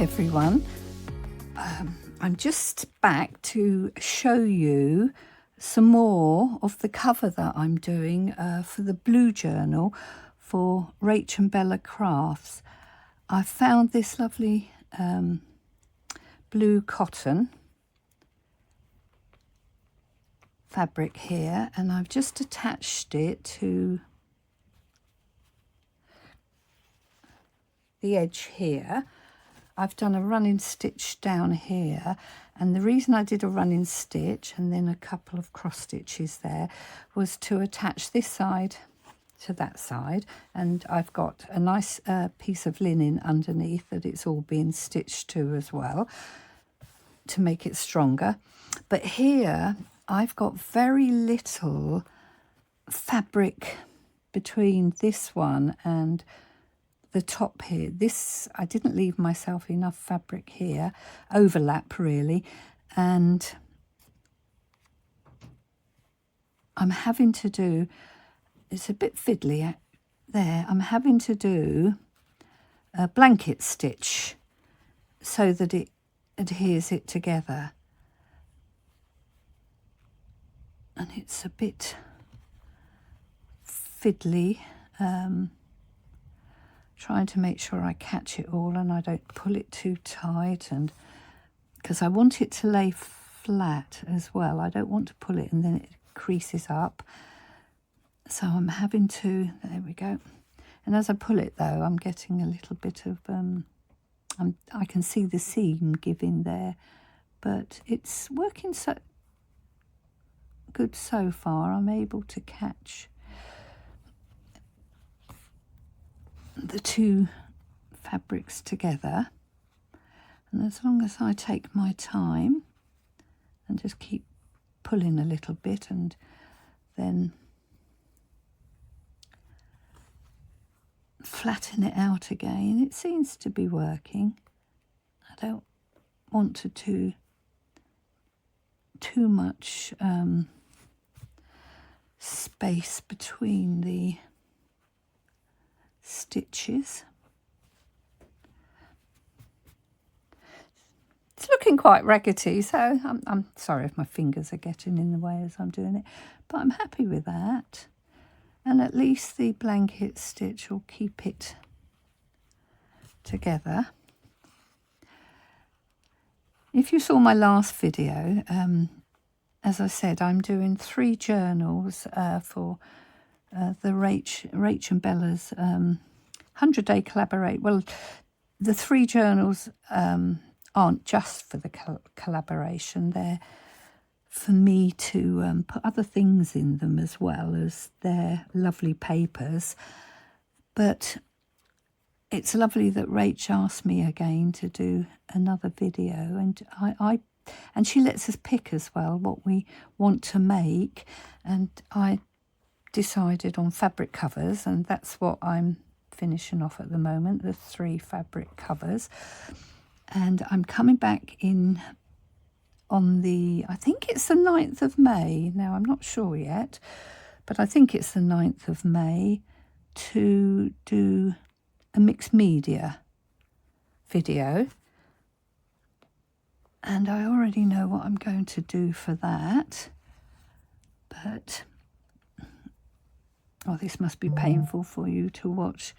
everyone. I'm just back to show you some more of the cover that I'm doing for the blue journal for Rach and Bella Crafts. I found this lovely blue cotton fabric here, and I've just attached it to the edge here. I've done a running stitch down here, and the reason I did a running stitch and then a couple of cross stitches there was to attach this side to that side, and I've got a nice piece of linen underneath that it's all been stitched to as well to make it stronger. But here I've got very little fabric between this one and the top here. This, I didn't leave myself enough fabric here, overlap really, and I'm having to do, it's a bit fiddly there, I'm having to do a blanket stitch so that it adheres it together. And it's a bit fiddly, trying to make sure I catch it all and I don't pull it too tight, and because I want it to lay flat as well. I don't want to pull it and then it creases up. So I'm having to, there we go. And as I pull it though, I'm getting a little bit of, I can see the seam giving there, but it's working so good so far. I'm able to catch the two fabrics together, and as long as I take my time and just keep pulling a little bit and then flatten it out again, it seems to be working. I don't want to do too much space between the stitches. It's looking quite raggedy, so I'm sorry if my fingers are getting in the way as I'm doing it, but I'm happy with that. And at least the blanket stitch will keep it together. If you saw my last video, as I said, I'm doing 3 journals for the Rach and Bella's 100-day collaborate. Well, the 3 journals aren't just for the collaboration. They're for me to put other things in them as well as their lovely papers. But it's lovely that Rach asked me again to do another video, and and she lets us pick as well what we want to make, and I decided on fabric covers, and that's what I'm finishing off at the moment, the 3 fabric covers. And I'm coming back in on the, I think it's the 9th of May. Now, I'm not sure yet, but I think it's the 9th of May to do a mixed media video. And I already know what I'm going to do for that. But, oh, this must be painful for you to watch.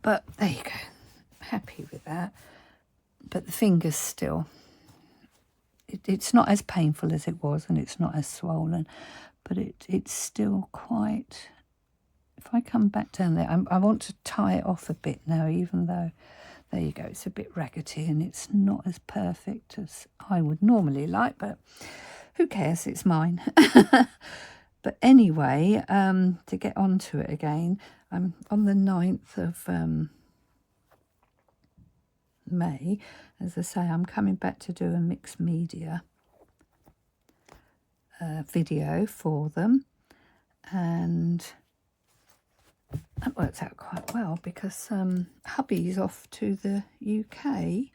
But there you go. Happy with that. But the fingers still, it's not as painful as it was, and it's not as swollen, but it's still quite, if I come back down there, I want to tie it off a bit now, even though, there you go, it's a bit raggedy and it's not as perfect as I would normally like, but who cares, it's mine. But anyway, to get onto it again, I'm on the 9th of May. As I say, I'm coming back to do a mixed media video for them, and that works out quite well because hubby's off to the UK.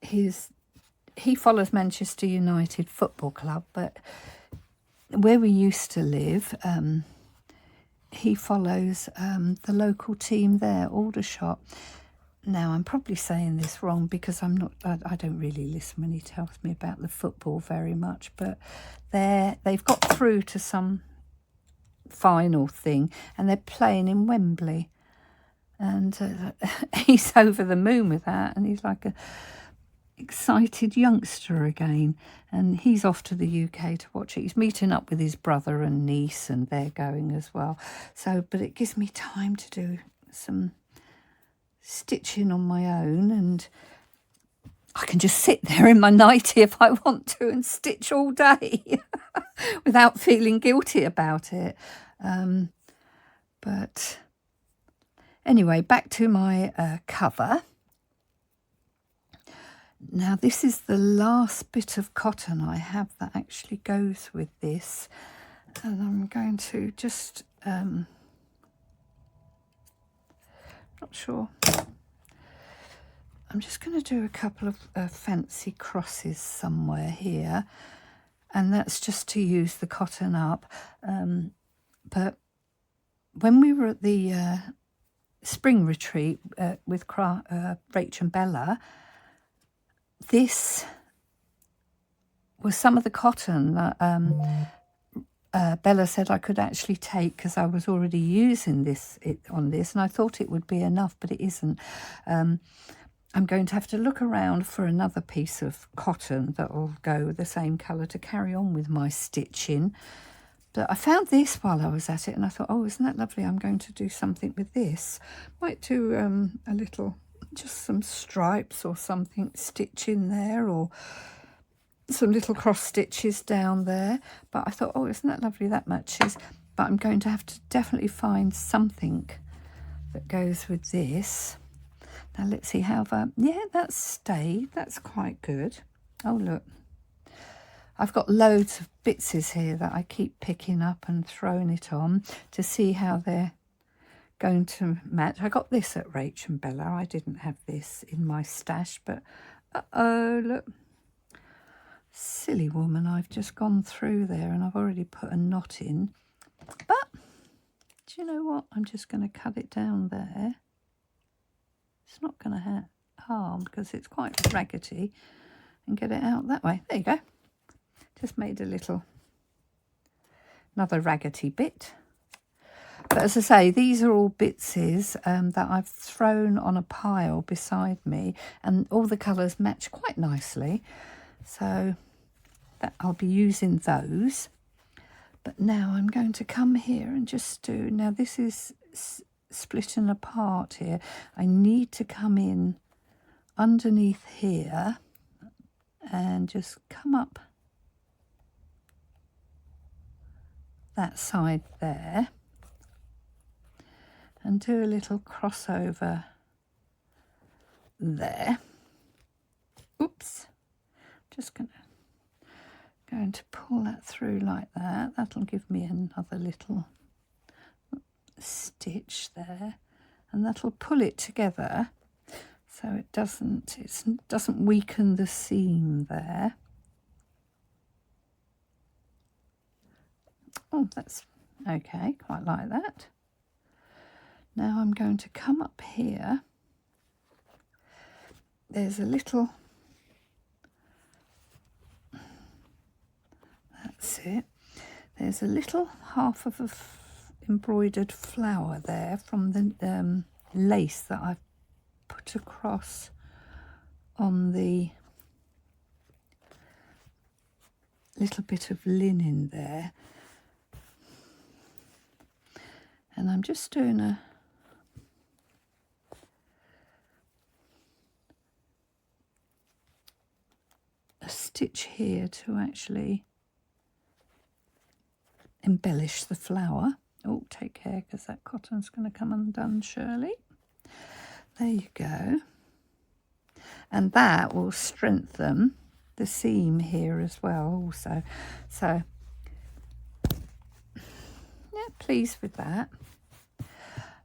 He follows Manchester United Football Club, but where we used to live, he follows the local team there, Aldershot. Now, I'm probably saying this wrong because I don't really listen when he tells me about the football very much, but they've got through to some final thing and they're playing in Wembley. And he's over the moon with that, and he's like a excited youngster again, and he's off to the UK to watch it. He's meeting up with his brother and niece, and they're going as well. So, but it gives me time to do some stitching on my own, and I can just sit there in my nightie if I want to and stitch all day without feeling guilty about it. But anyway, back to my cover. Now, this is the last bit of cotton I have that actually goes with this. And I'm going to just, not sure. I'm just going to do a couple of fancy crosses somewhere here. And that's just to use the cotton up. But when we were at the spring retreat with Rach and Bella, this was some of the cotton that Bella said I could actually take because I was already using on this, and I thought it would be enough, but it isn't. I'm going to have to look around for another piece of cotton that will go the same colour to carry on with my stitching. But I found this while I was at it, and I thought, oh, isn't that lovely? I'm going to do something with this. Might do a little, just some stripes or something, stitch in there, or some little cross stitches down there. But I thought, oh, isn't that lovely? That matches. But I'm going to have to definitely find something that goes with this. Now let's see how that, yeah, that's stayed. That's quite good. Oh, look. I've got loads of bitses here that I keep picking up and throwing it on to see how they're going to match. I got this at Rach and Bella. I didn't have this in my stash, but uh-oh, look. Silly woman, I've just gone through there and I've already put a knot in. But, do you know what? I'm just going to cut it down there. It's not going to harm because it's quite raggedy, and get it out that way. There you go. Just made another raggedy bit. But as I say, these are all bitses that I've thrown on a pile beside me, and all the colours match quite nicely. So I'll be using those. But now I'm going to come here and just do, now this is splitting apart here. I need to come in underneath here and just come up that side there and do a little crossover there. Oops, just going to pull that through like that. That'll give me another little stitch there, and that'll pull it together so it doesn't weaken the seam there. Oh, that's okay, quite like that. Now I'm going to come up here. There's a little, that's it. There's a little half of a embroidered flower there from the lace that I've put across on the little bit of linen there. And I'm just doing a stitch here to actually embellish the flower. Oh, take care because that cotton's going to come undone, Shirley. There you go. And that will strengthen the seam here as well also. So, yeah, pleased with that.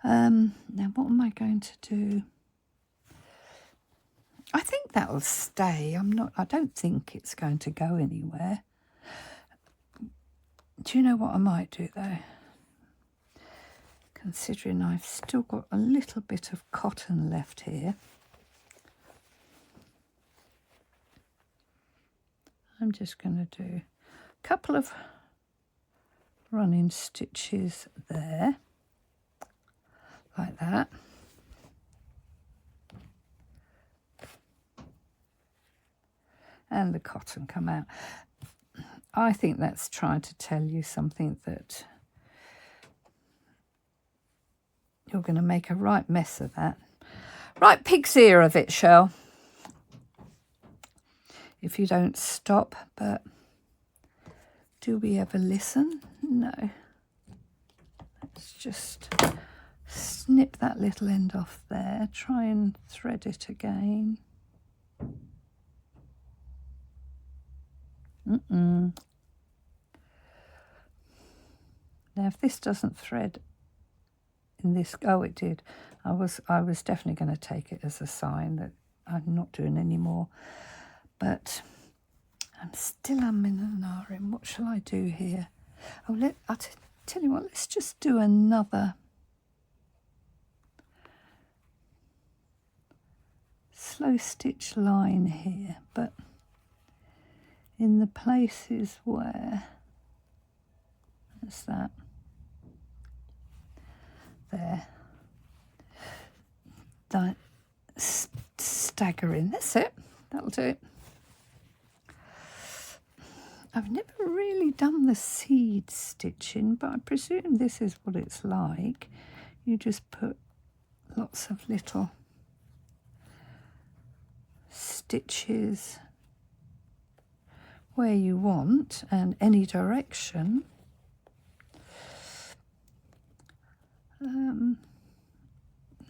Now, what am I going to do? I think that'll stay. I don't think it's going to go anywhere. Do you know what I might do though? considering I've still got a little bit of cotton left here. I'm just going to do a couple of running stitches there, like that. And the cotton come out. I think that's trying to tell you something, that you're going to make a right mess of that. Right pig's ear of it, Shirl. If you don't stop, but do we ever listen? No. Let's just snip that little end off there. Try and thread it again. Now, if this doesn't thread in this, oh, it did. I was definitely going to take it as a sign that I'm not doing any more. But I'm still umming and ahhing. What shall I do here? Oh, I'll tell you what. Let's just do another slow stitch line here, but in the places where, that's that, there, staggering, that's it, that'll do it. I've never really done the seed stitching, but I presume this is what it's like. You just put lots of little stitches where you want and any direction.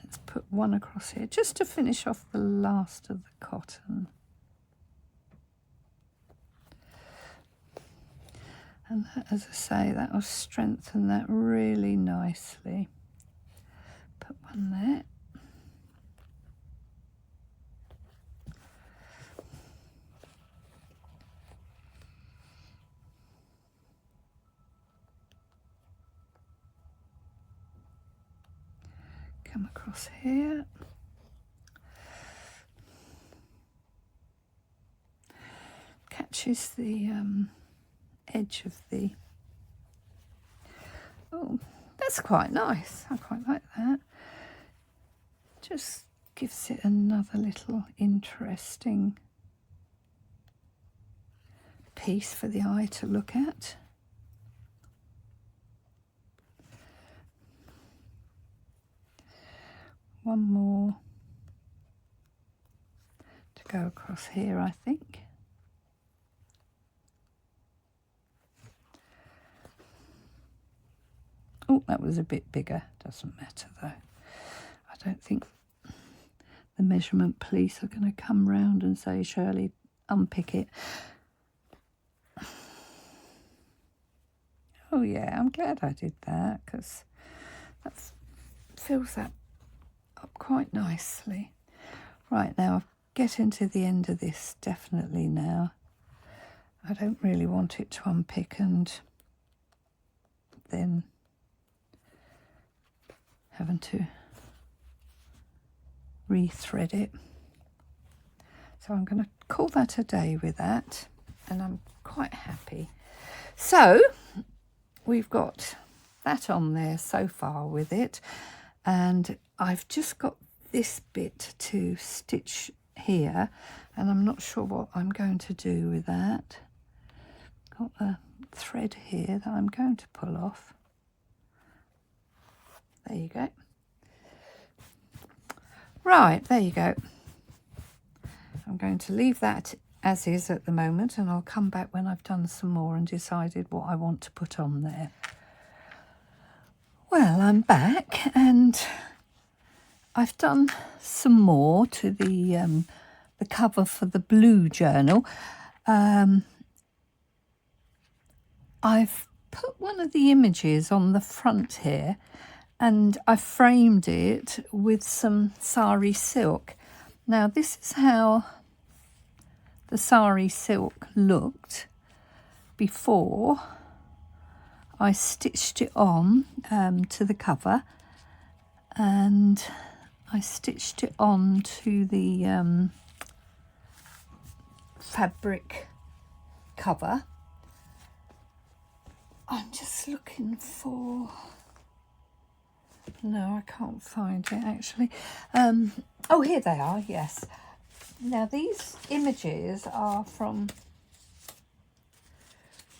Let's put one across here just to finish off the last of the cotton. And that, as I say, that will strengthen that really nicely. Put one there. Come across here. Catches the edge of the, oh, that's quite nice. I quite like that. Just gives it another little interesting piece for the eye to look at. One more to go across here, I think. Oh, that was a bit bigger. Doesn't matter though. I don't think the measurement police are going to come round and say, Shirley, unpick it. Oh yeah, I'm glad I did that, because that fills that up quite nicely. Right, now I'm getting to the end of this definitely now. I don't really want it to unpick and then having to rethread it. So I'm going to call that a day with that, and I'm quite happy. So we've got that on there so far with it, and I've just got this bit to stitch here, and I'm not sure what I'm going to do with that. Got a thread here that I'm going to pull off. There you go. Right, there you go. I'm going to leave that as is at the moment, and I'll come back when I've done some more and decided what I want to put on there. Well, I'm back, and I've done some more to the cover for the blue journal. I've put one of the images on the front here, and I framed it with some sari silk. Now, this is how the sari silk looked before I stitched it on to the cover, and I stitched it on to the fabric cover. I'm just looking for, no, I can't find it actually. Oh, here they are, yes. Now these images are from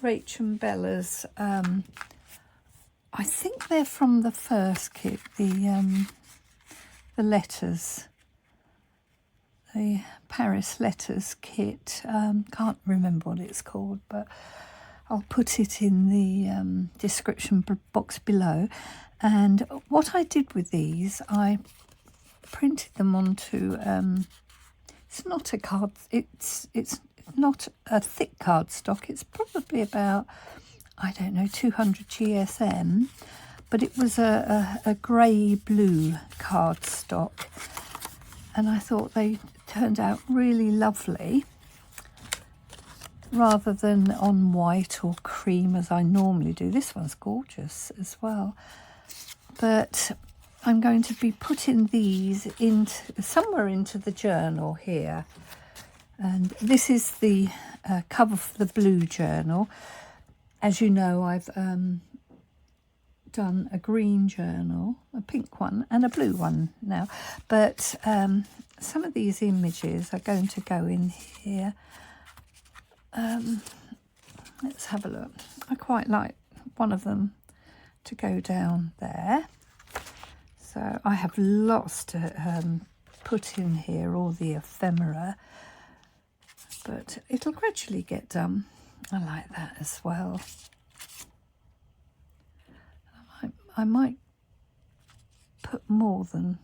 Rach and Bella's, I think they're from the first kit, the letters, the Paris letters kit. Can't remember what it's called, but I'll put it in the description box below. And what I did with these, I printed them onto, it's not a card, it's not a thick cardstock, it's probably about, I don't know, 200 GSM, but it was a grey-blue cardstock, and I thought they turned out really lovely, rather than on white or cream as I normally do. This one's gorgeous as well. But I'm going to be putting these into somewhere into the journal here. And this is the cover for the blue journal. As you know, I've done a green journal, a pink one and a blue one now. But some of these images are going to go in here. Let's have a look. I quite like one of them to go down there. So I have lots to put in here, all the ephemera, but it'll gradually get done. I like that as well. I might put more than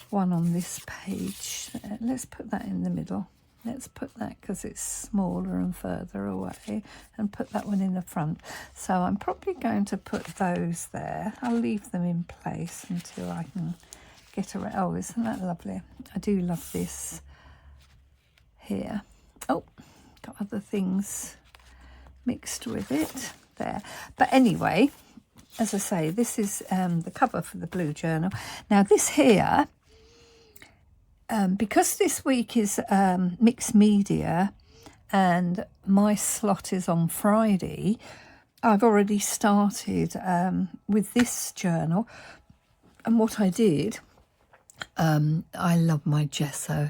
one on this page. Let's put that in the middle. Let's put that because it's smaller and further away, and put that one in the front. So I'm probably going to put those there. I'll leave them in place until I can get around. Oh, isn't that lovely? I do love this here. Oh, got other things mixed with it there. But anyway, as I say, this is the cover for the blue journal. Now this here, because this week is mixed media and my slot is on Friday, I've already started with this journal. And what I did, I love my gesso.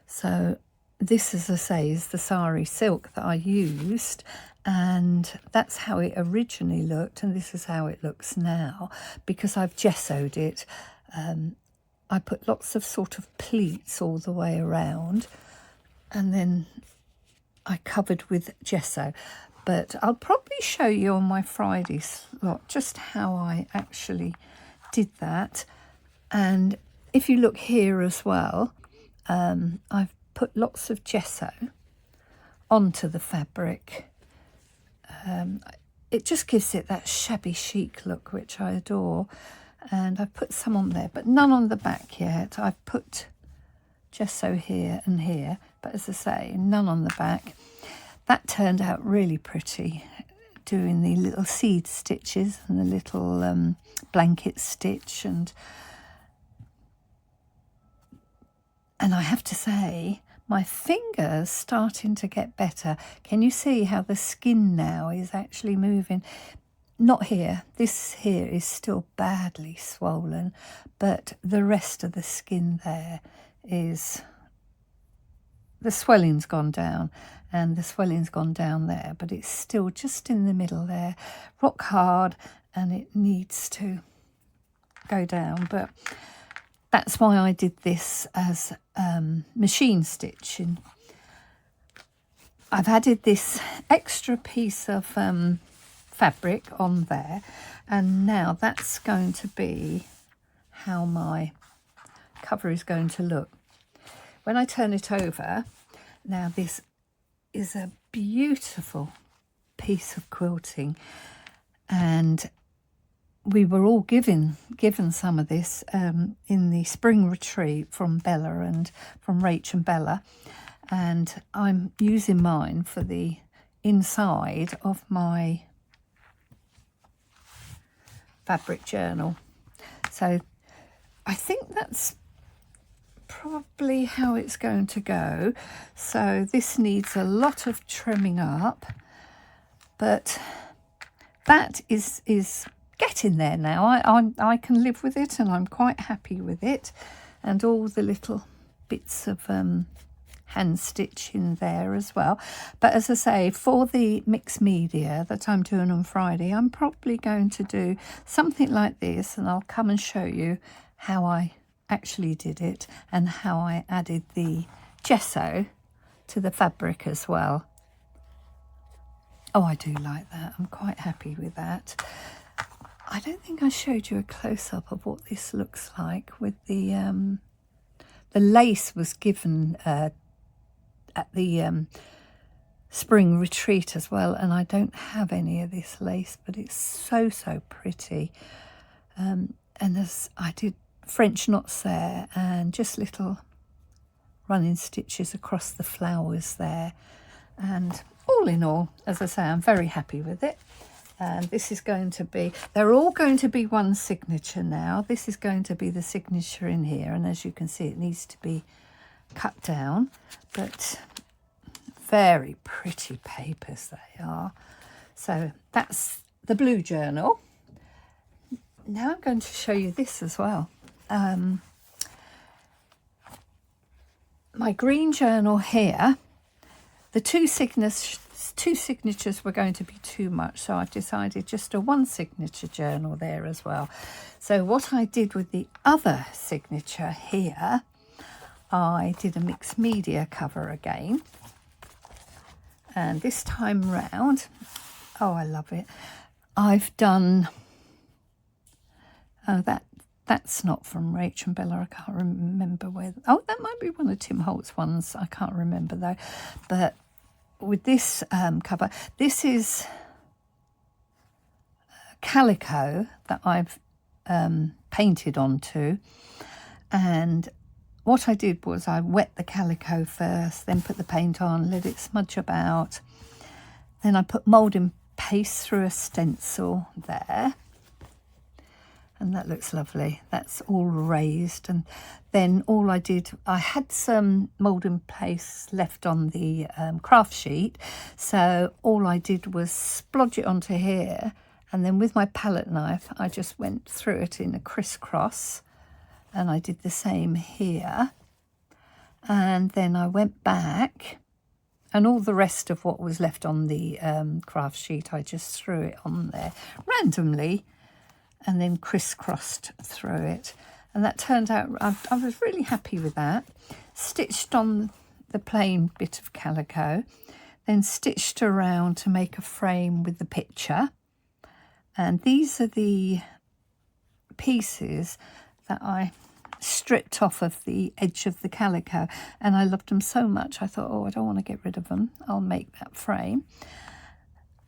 So this, as I say, is the sari silk that I used, and that's how it originally looked, and this is how it looks now because I've gessoed it. I put lots of sort of pleats all the way around, and then I covered with gesso. But I'll probably show you on my Friday slot just how I actually did that. And if you look here as well, I've put lots of gesso onto the fabric. It just gives it that shabby chic look, which I adore. And I've put some on there, but none on the back yet. I've put gesso here and here, but as I say, none on the back. That turned out really pretty, doing the little seed stitches and the little blanket stitch. And I have to say, my finger's starting to get better. Can you see how the skin now is actually moving? Not here. This here is still badly swollen, but the rest of the skin there is, the swelling's gone down and the swelling's gone down there, but it's still just in the middle there, rock hard, and it needs to go down. But that's why I did this as machine stitching. I've added this extra piece of fabric on there, and now that's going to be how my cover is going to look. When I turn it over, now this is a beautiful piece of quilting, and we were all given some of this in the spring retreat from Bella and from Rach and Bella, and I'm using mine for the inside of my fabric journal. So I think that's probably how it's going to go. So this needs a lot of trimming up, but that is getting there now. I can live with it, and I'm quite happy with it, and all the little bits of hand stitch in there as well. But as I say, for the mixed media that I'm doing on Friday, I'm probably going to do something like this, and I'll come and show you how I actually did it and how I added the gesso to the fabric as well. Oh, I do like that. I'm quite happy with that. I don't think I showed you a close-up of what this looks like with the lace was given at the spring retreat as well, and I don't have any of this lace, but it's so pretty. And as I did French knots there, and just little running stitches across the flowers there, and all in all, as I say, I'm very happy with it. And this is going to be, they're all going to be one signature now. This is going to be the signature in here, and as you can see, it needs to be cut down, but very pretty papers they are. So that's the blue journal. Now I'm going to show you this as well. My green journal here, the two signatures were going to be too much, so I've decided just a one signature journal there as well. So what I did with the other signature here, I did a mixed media cover again, and this time round, oh, I love it, I've done, oh, that's not from Rach and Bella. I can't remember where. Oh, that might be one of Tim Holt's ones. I can't remember though. But with this cover, this is calico that I've painted onto. And what I did was I wet the calico first, then put the paint on, let it smudge about. Then I put moulding paste through a stencil there. And that looks lovely. That's all raised. And then all I did, I had some moulding paste left on the craft sheet. So all I did was splodge it onto here. And then with my palette knife, I just went through it in a crisscross. And I did the same here. And then I went back. And all the rest of what was left on the craft sheet, I just threw it on there randomly. And then crisscrossed through it, and that turned out, I was really happy with that. Stitched on the plain bit of calico, then stitched around to make a frame with the picture. And these are the pieces that I stripped off of the edge of the calico, and I loved them so much I thought, oh, I don't want to get rid of them, I'll make that frame.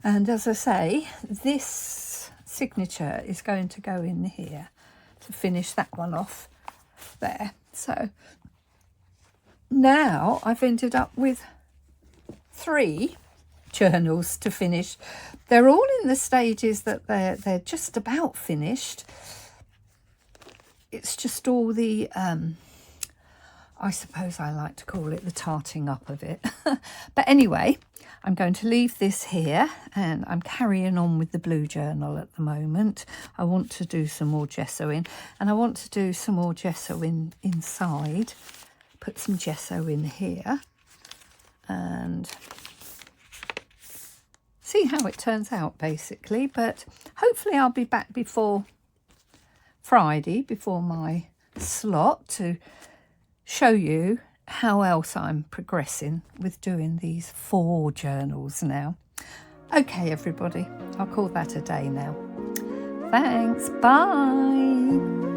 And as I say, this signature is going to go in here to finish that one off there. So now I've ended up with 3 journals to finish. They're all in the stages that they're just about finished. It's just all the I suppose I like to call it the tarting up of it. But anyway, I'm going to leave this here, and I'm carrying on with the blue journal at the moment. I want to do some more gesso in, and I want to do some more gesso in inside. Put some gesso in here and see how it turns out, basically. But hopefully I'll be back before Friday, before my slot, to show you how else I'm progressing with doing these 4 journals now. Okay, everybody, I'll call that a day now. Thanks, bye.